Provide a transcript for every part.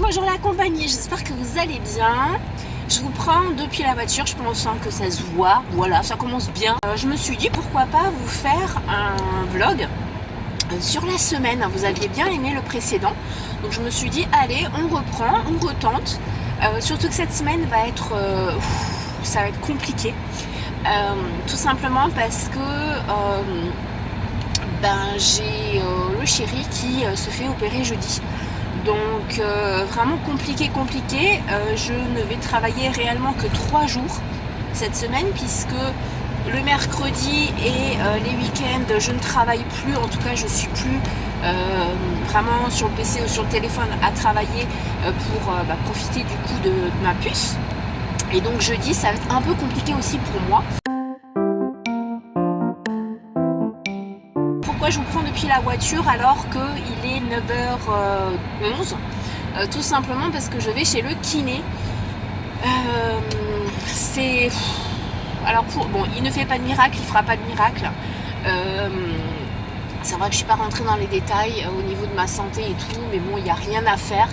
Bonjour la compagnie, j'espère que vous allez bien. Je vous prends depuis la voiture, je pense que ça se voit, voilà, ça commence bien. Je me suis dit pourquoi pas vous faire un vlog sur la semaine. Vous aviez bien aimé le précédent, donc je me suis dit allez, on reprend, on retente. Surtout que cette semaine va être, ça va être compliqué, tout simplement parce que j'ai le chéri qui se fait opérer jeudi. Donc vraiment compliqué. Je ne vais travailler réellement que 3 jours cette semaine, puisque le mercredi et les week-ends je ne travaille plus. En tout cas je suis plus vraiment sur le PC ou sur le téléphone à travailler pour profiter du coup de ma puce. Et donc jeudi ça va être un peu compliqué aussi pour moi. Pourquoi je vous prends depuis la voiture alors qu'il est 9h11 tout simplement parce que je vais chez le kiné. Alors il ne fait pas de miracle, il fera pas de miracle. C'est vrai que je suis pas rentrée dans les détails au niveau de ma santé et tout, mais bon, il n'y a rien à faire.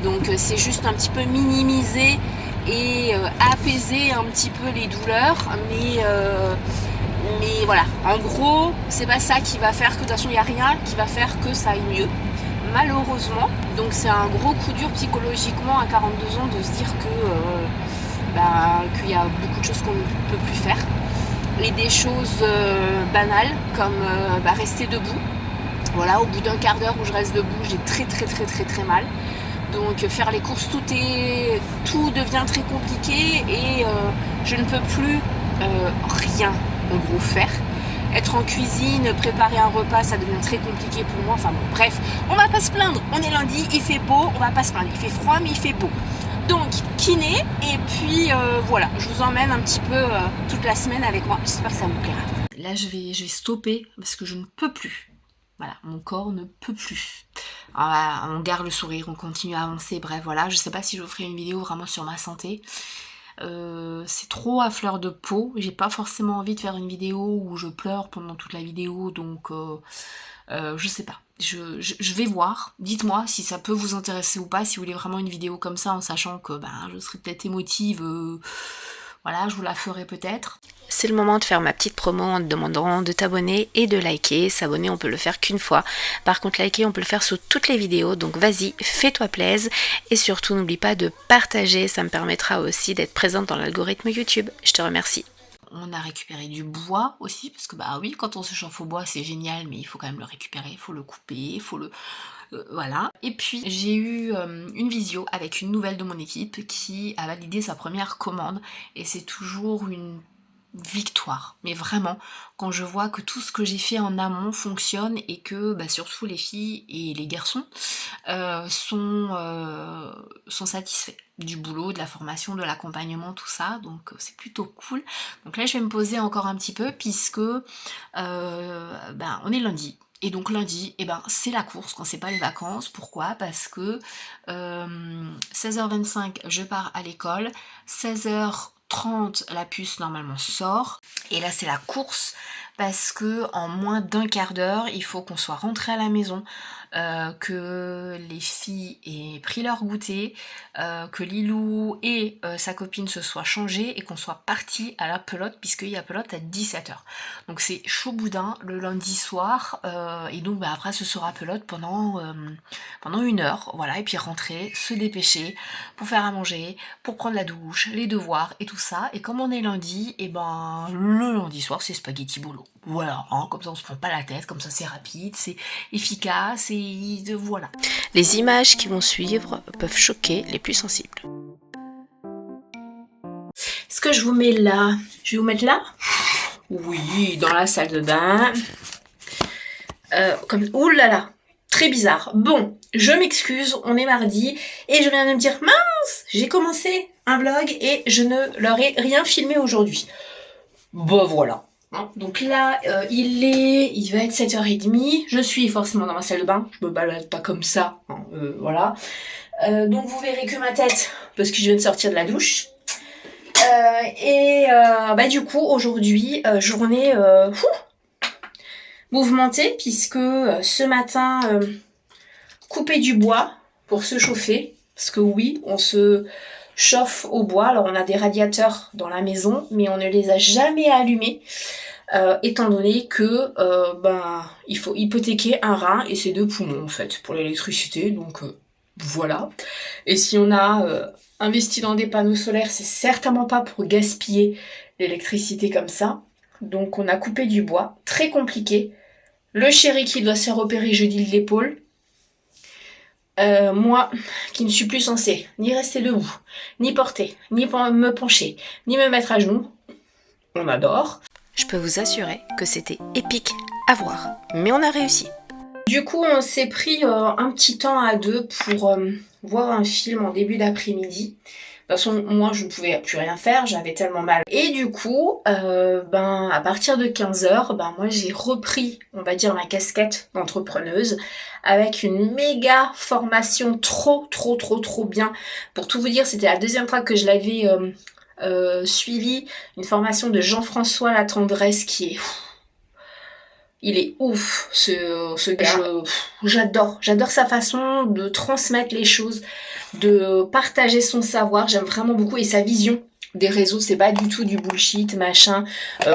Donc c'est juste un petit peu minimiser et apaiser un petit peu les douleurs, mais voilà, en gros, c'est pas ça qui va faire que, de toute façon, il n'y a rien qui va faire que ça aille mieux, malheureusement. Donc c'est un gros coup dur psychologiquement à 42 ans de se dire qu'il y a beaucoup de choses qu'on ne peut plus faire. Et des choses banales comme rester debout. Voilà, au bout d'un quart d'heure où je reste debout, j'ai très mal. Donc faire les courses, tout devient très compliqué et je ne peux plus rien en gros faire. Être en cuisine, préparer un repas, ça devient très compliqué pour moi. Enfin bon, bref, on va pas se plaindre. On est lundi, il fait beau, on va pas se plaindre. Il fait froid, mais il fait beau. Donc, kiné, et puis voilà, je vous emmène un petit peu toute la semaine avec moi. J'espère que ça vous plaira. Là, je vais stopper parce que je ne peux plus. Voilà, mon corps ne peut plus. Alors, on garde le sourire, on continue à avancer. Bref, voilà, je sais pas si je vous ferai une vidéo vraiment sur ma santé. C'est trop à fleur de peau, j'ai pas forcément envie de faire une vidéo où je pleure pendant toute la vidéo, donc je sais pas, je vais voir, dites-moi si ça peut vous intéresser ou pas, si vous voulez vraiment une vidéo comme ça en sachant que je serai peut-être émotive, voilà, je vous la ferai peut-être. C'est le moment de faire ma petite promo en te demandant de t'abonner et de liker. S'abonner, on peut le faire qu'une fois. Par contre, liker, on peut le faire sur toutes les vidéos. Donc vas-y, fais-toi plaisir. Et surtout, n'oublie pas de partager. Ça me permettra aussi d'être présente dans l'algorithme YouTube. Je te remercie. On a récupéré du bois aussi, parce que oui, quand on se chauffe au bois, c'est génial, mais il faut quand même le récupérer, il faut le couper, il faut le... voilà. Et puis j'ai eu une visio avec une nouvelle de mon équipe qui a validé sa première commande, et c'est toujours une victoire, mais vraiment, quand je vois que tout ce que j'ai fait en amont fonctionne et que surtout les filles et les garçons sont satisfaits du boulot, de la formation, de l'accompagnement, tout ça, donc c'est plutôt cool. Donc là je vais me poser encore un petit peu puisque on est lundi. Et donc lundi, c'est la course quand c'est pas les vacances. Pourquoi? Parce que 16h25 je pars à l'école, 16h30 la puce normalement sort, et là c'est la course parce que en moins d'un quart d'heure il faut qu'on soit rentré à la maison, que les filles aient pris leur goûter, que Lilou et sa copine se soient changées et qu'on soit parti à la pelote, puisqu'il y a pelote à 17h. Donc c'est chaud boudin le lundi soir, et donc après ce sera pelote pendant 1 heure, voilà, et puis rentrer, se dépêcher pour faire à manger, pour prendre la douche, les devoirs et tout ça. Et comme on est lundi, le lundi soir c'est spaghetti bolo. Voilà, comme ça on se prend pas la tête, comme ça c'est rapide, c'est efficace, et voilà. Les images qui vont suivre peuvent choquer les plus sensibles. Est-ce que je vous mets là? Je vais vous mettre là? Oui, dans la salle de bain. Ouh là là, très bizarre. Bon, je m'excuse, on est mardi, et je viens de me dire, mince, j'ai commencé un vlog et je ne leur ai rien filmé aujourd'hui. Voilà. Donc là, il va être 7h30, je suis forcément dans ma salle de bain, je me balade pas comme ça, voilà. Donc vous verrez que ma tête, parce que je viens de sortir de la douche. Du coup, aujourd'hui, journée mouvementée, puisque ce matin, couper du bois pour se chauffer, Parce que oui, on se chauffe au bois. Alors on a des radiateurs dans la maison, mais on ne les a jamais allumés. Étant donné que il faut hypothéquer un rein et ses deux poumons en fait pour l'électricité, donc voilà. Et si on a investi dans des panneaux solaires, c'est certainement pas pour gaspiller l'électricité comme ça. Donc on a coupé du bois, très compliqué. Le chéri qui doit se faire opérer jeudi de l'épaule. Moi qui ne suis plus censée ni rester debout, ni porter, ni me pencher, ni me mettre à genoux. On adore. Je peux vous assurer que c'était épique à voir, mais on a réussi. Du coup, on s'est pris un petit temps à deux pour voir un film en début d'après-midi. De toute façon, moi, je ne pouvais plus rien faire, j'avais tellement mal. Et du coup, à partir de 15h, moi, j'ai repris, on va dire, ma casquette d'entrepreneuse avec une méga formation trop bien. Pour tout vous dire, c'était la deuxième fois que je l'avais suivi, une formation de Jean-François Latendresse qui est... Il est ouf, ce gars. J'adore sa façon de transmettre les choses, de partager son savoir. J'aime vraiment beaucoup. Et sa vision des réseaux, c'est pas du tout du bullshit, machin.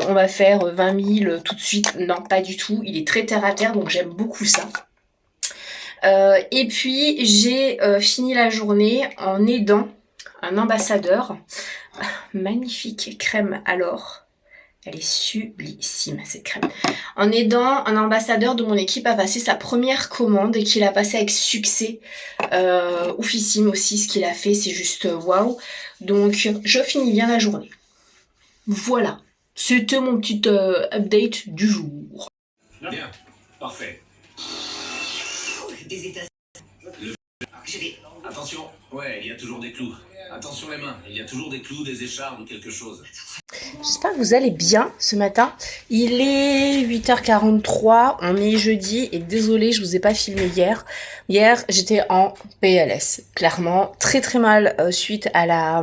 On va faire 20 000 tout de suite. Non, pas du tout. Il est très terre à terre, donc j'aime beaucoup ça. Et puis, j'ai fini la journée en aidant un ambassadeur. Magnifique crème alors. Elle est sublissime cette crème. En aidant un ambassadeur de mon équipe à passer sa première commande et qu'il a passé avec succès. Oufissime aussi ce qu'il a fait, c'est juste waouh. Donc je finis bien la journée. Voilà, c'était mon petit update du jour. Bien, parfait. Des États. Attention, ouais, il y a toujours des clous. Attention les mains, il y a toujours des clous, des échardes ou quelque chose. J'espère que vous allez bien ce matin. Il est 8h43, on est jeudi et désolée, je vous ai pas filmé hier. Hier, j'étais en PLS, clairement, très mal suite à la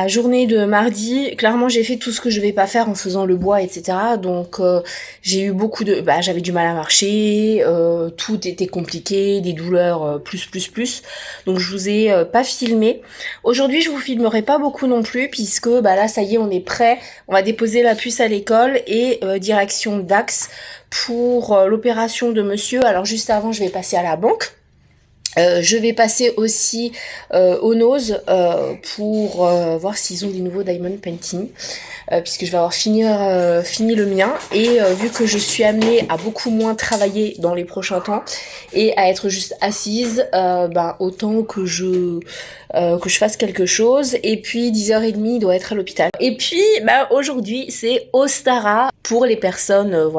journée de mardi. Clairement, j'ai fait tout ce que je vais pas faire en faisant le bois, etc. Donc, j'ai eu beaucoup de... j'avais du mal à marcher, tout était compliqué, des douleurs plus. Donc, je vous ai pas filmé. Aujourd'hui, je vous filmerai pas beaucoup non plus, puisque là, ça y est, on est prêt. On va déposer la puce à l'école et direction Dax pour l'opération de monsieur. Alors, juste avant, je vais passer à la banque. Je vais passer aussi au Nose pour voir s'ils ont des nouveaux Diamond Painting, puisque je vais avoir fini le mien, et vu que je suis amenée à beaucoup moins travailler dans les prochains temps et à être juste assise, autant que je fasse quelque chose. Et puis 10h30 il doit être à l'hôpital. Et puis aujourd'hui c'est Ostara pour les personnes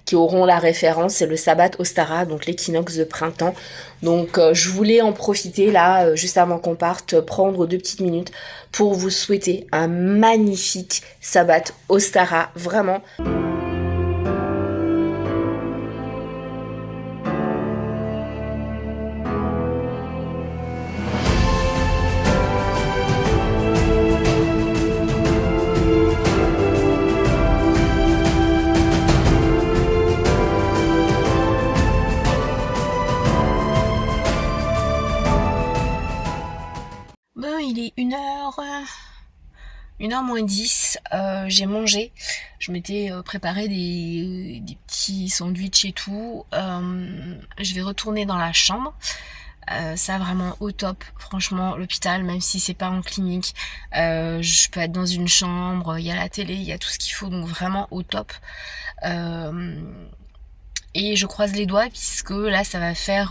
qui auront la référence, c'est le sabbat Ostara, donc l'équinoxe de printemps. Donc je voulais en profiter là, juste avant qu'on parte, prendre 2 petites minutes pour vous souhaiter un magnifique sabbat Ostara, vraiment. Il est 1h moins 10, j'ai mangé, je m'étais préparé des petits sandwichs et tout. Je vais retourner dans la chambre, ça vraiment au top, franchement. L'hôpital, même si c'est pas en clinique, je peux être dans une chambre, il y a la télé, il y a tout ce qu'il faut, donc vraiment au top. Et je croise les doigts puisque là ça va faire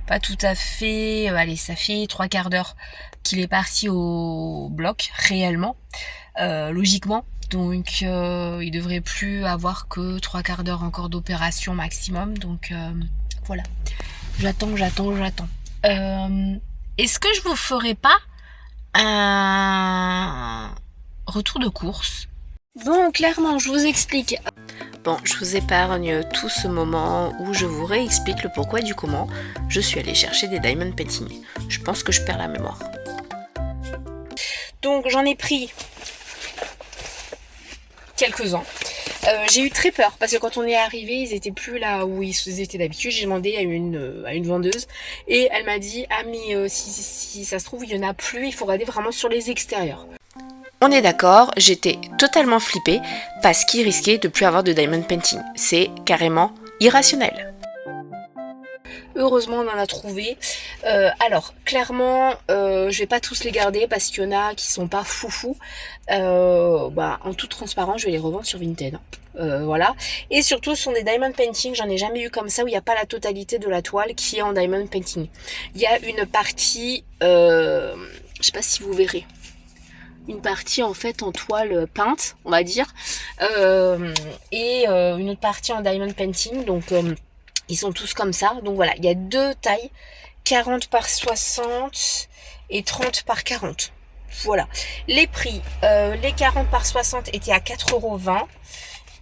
pas tout à fait, ça fait 3/4 d'heure qu'il est parti au bloc réellement, logiquement. Donc il devrait plus avoir que 3/4 d'heure encore d'opération maximum. Donc voilà, j'attends. Est-ce que je vous ferai pas un retour de course? Bon, clairement, je vous explique. Bon, je vous épargne tout ce moment où je vous réexplique le pourquoi du comment je suis allée chercher des Diamond Painting. Je pense que je perds la mémoire. Donc j'en ai pris quelques-uns. J'ai eu très peur parce que quand on est arrivé, ils étaient plus là où ils étaient d'habitude. J'ai demandé à une vendeuse et elle m'a dit ah mais si ça se trouve il y en a plus, il faut regarder vraiment sur les extérieurs. On est d'accord, j'étais totalement flippée parce qu'il risquait de plus avoir de diamond painting. C'est carrément irrationnel. Heureusement on en a trouvé. Alors clairement je vais pas tous les garder parce qu'il y en a qui sont pas foufou. En toute transparence je vais les revendre sur Vinted. Voilà. Et surtout ce sont des diamond painting, j'en ai jamais eu comme ça où il n'y a pas la totalité de la toile qui est en diamond painting. Il y a une partie, je sais pas si vous verrez, une partie en fait en toile peinte, on va dire, et une autre partie en diamond painting, donc ils sont tous comme ça. Donc voilà, il y a deux tailles, 40 par 60 et 30 par 40. Voilà. Les prix, les 40 par 60 étaient à 4,20 €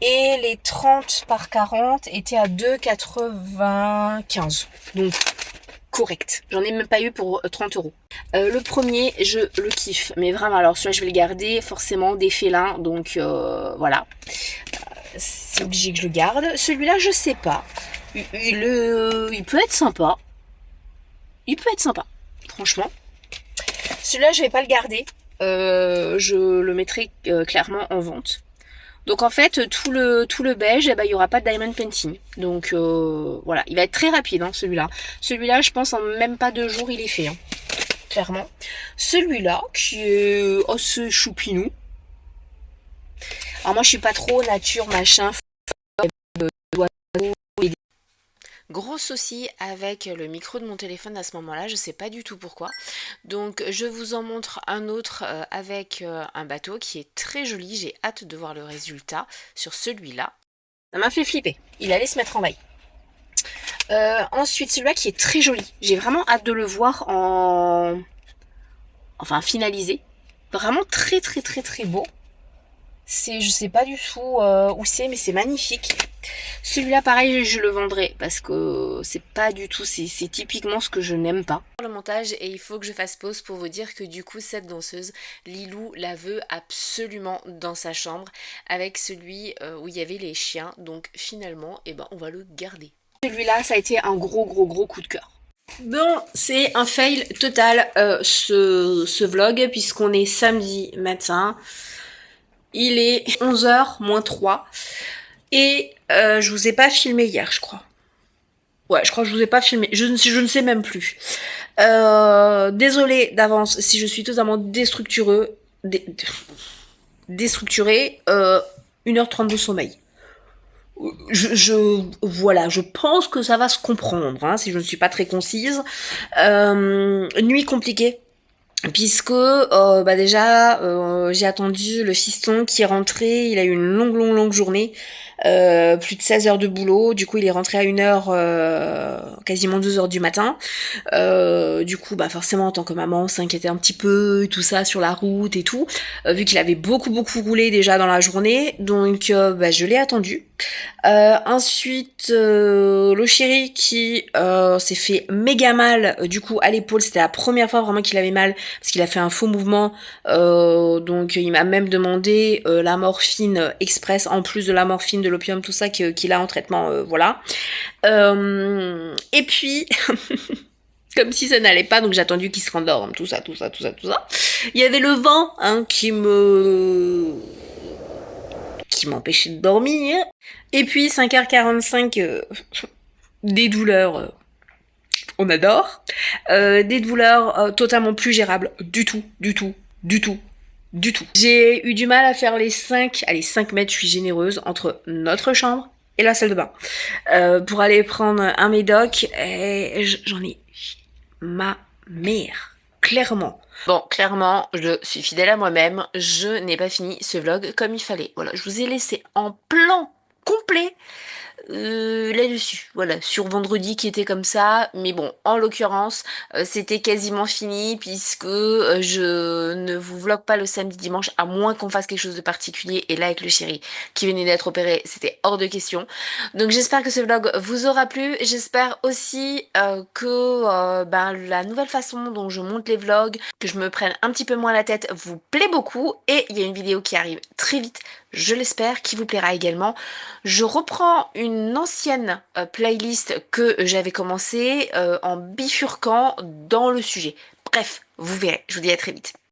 et les 30 par 40 étaient à 2,95 €. Donc correct. J'en ai même pas eu pour 30 €. Le premier, je le kiffe. Mais vraiment, alors celui-là, je vais le garder. Forcément, des félins. Donc voilà. C'est obligé que je le garde. Celui-là, je sais pas. Il peut être sympa. Il peut être sympa. Franchement. Celui-là, je vais pas le garder. Je le mettrai clairement en vente. Donc en fait tout le beige, il y aura pas de diamond painting. Donc voilà, il va être très rapide celui-là. Celui-là je pense en même pas 2 jours il est fait. Clairement. Celui-là qui est assez choupinou. Alors moi je suis pas trop nature machin. Gros souci avec le micro de mon téléphone à ce moment-là, je sais pas du tout pourquoi. Donc je vous en montre un autre avec un bateau qui est très joli. J'ai hâte de voir le résultat sur celui-là. Ça m'a fait flipper. Il allait se mettre en maille. Ensuite celui-là qui est très joli. J'ai vraiment hâte de le voir finalisé. Vraiment très très très très beau. Je sais pas du tout où c'est, mais c'est magnifique. Celui-là pareil je le vendrai parce que c'est pas du tout, c'est typiquement ce que je n'aime pas. Le montage et il faut que je fasse pause pour vous dire que du coup cette danseuse, Lilou la veut absolument dans sa chambre avec celui où il y avait les chiens. Donc finalement on va le garder. Celui-là ça a été un gros coup de cœur. Bon, c'est un fail total ce vlog puisqu'on est samedi matin. Il est 11h moins 3 et je vous ai pas filmé hier je crois. Ouais, je crois que je vous ai pas filmé, je ne sais même plus. Désolée d'avance si je suis totalement déstructurée, 1h30 de sommeil. Voilà, je pense que ça va se comprendre si je ne suis pas très concise. Nuit compliquée. Puisque déjà j'ai attendu le fiston qui est rentré, il a eu une longue journée, plus de 16 heures de boulot, du coup il est rentré à 1h, quasiment 2h du matin, du coup forcément en tant que maman on s'inquiétait un petit peu, tout ça sur la route et tout, vu qu'il avait beaucoup roulé déjà dans la journée, donc je l'ai attendu. Ensuite le chéri qui s'est fait méga mal du coup à l'épaule, c'était la première fois vraiment qu'il avait mal parce qu'il a fait un faux mouvement, donc il m'a même demandé la morphine express en plus de la morphine, de l'opium, tout ça qu'il a en traitement, voilà. Et puis comme si ça n'allait pas, donc j'ai attendu qu'il se rendorme, tout ça. Il y avait le vent qui m'empêchait de dormir. Et puis 5h45, des douleurs, on adore. Des douleurs totalement plus gérables du tout. J'ai eu du mal à faire les 5 mètres, je suis généreuse, entre notre chambre et la salle de bain. Pour aller prendre un médoc, et j'en ai ma mère, clairement. Bon, clairement, je suis fidèle à moi-même, je n'ai pas fini ce vlog comme il fallait. Voilà, je vous ai laissé en plan complet là-dessus, voilà, sur vendredi qui était comme ça, mais bon, en l'occurrence, c'était quasiment fini puisque je ne vous vlog pas le samedi dimanche à moins qu'on fasse quelque chose de particulier, et là avec le chéri qui venait d'être opéré, c'était hors de question. Donc j'espère que ce vlog vous aura plu, j'espère aussi que ben, la nouvelle façon dont je monte les vlogs, que je me prenne un petit peu moins la tête, vous plaît beaucoup, et il y a une vidéo qui arrive très vite, je l'espère, qui vous plaira également. Je reprends une ancienne playlist que j'avais commencé en bifurquant dans le sujet. Bref, vous verrez, je vous dis à très vite.